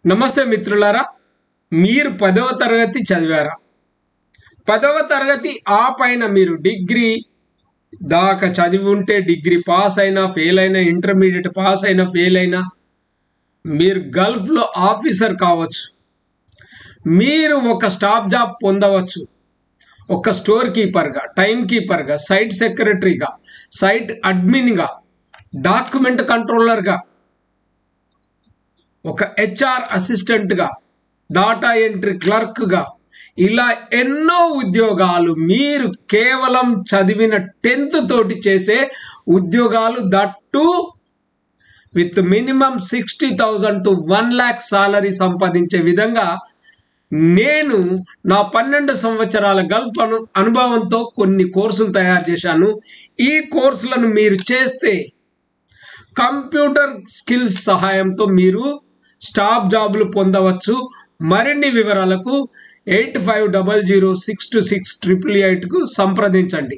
నమస్తే మిత్రులారా, మీరు 10వ తరగతి చదివారా? 10వ తరగతి ఆ పైన మీరు డిగ్రీ దాకా చదివి ఉంటే, డిగ్రీ పాస్ అయినా ఫెయిల్ అయినా, ఇంటర్మీడియట్ పాస్ అయినా ఫెయిల్ అయినా, మీరు గల్ఫ్లో ఆఫీసర్ కావచ్చు, మీరు ఒక స్టాఫ్ జాబ్ పొందవచ్చు. ఒక స్టోర్ కీపర్గా, టైం కీపర్గా, సైట్ సెక్రటరీగా, సైట్ అడ్మిన్గా, డాక్యుమెంట్ కంట్రోలర్గా, ఒక హెచ్ఆర్ అసిస్టెంట్గా, డాటా ఎంట్రీ క్లర్క్గా, ఇలా ఎన్నో ఉద్యోగాలు మీరు కేవలం చదివిన 10th తోటి చేసే ఉద్యోగాలు, that with minimum 60,000 to 1 lakh salary సంపాదించే విధంగా నేను నా 12 సంవత్సరాల గల్ఫ్ అనుభవంతో కొన్ని కోర్సులు తయారు చేశాను. ఈ కోర్సులను మీరు చేస్తే కంప్యూటర్ స్కిల్స్ సహాయంతో మీరు స్టాఫ్ జాబులు పొందవచ్చు. మరిన్ని వివరాలకు 8500 626 888కు సంప్రదించండి.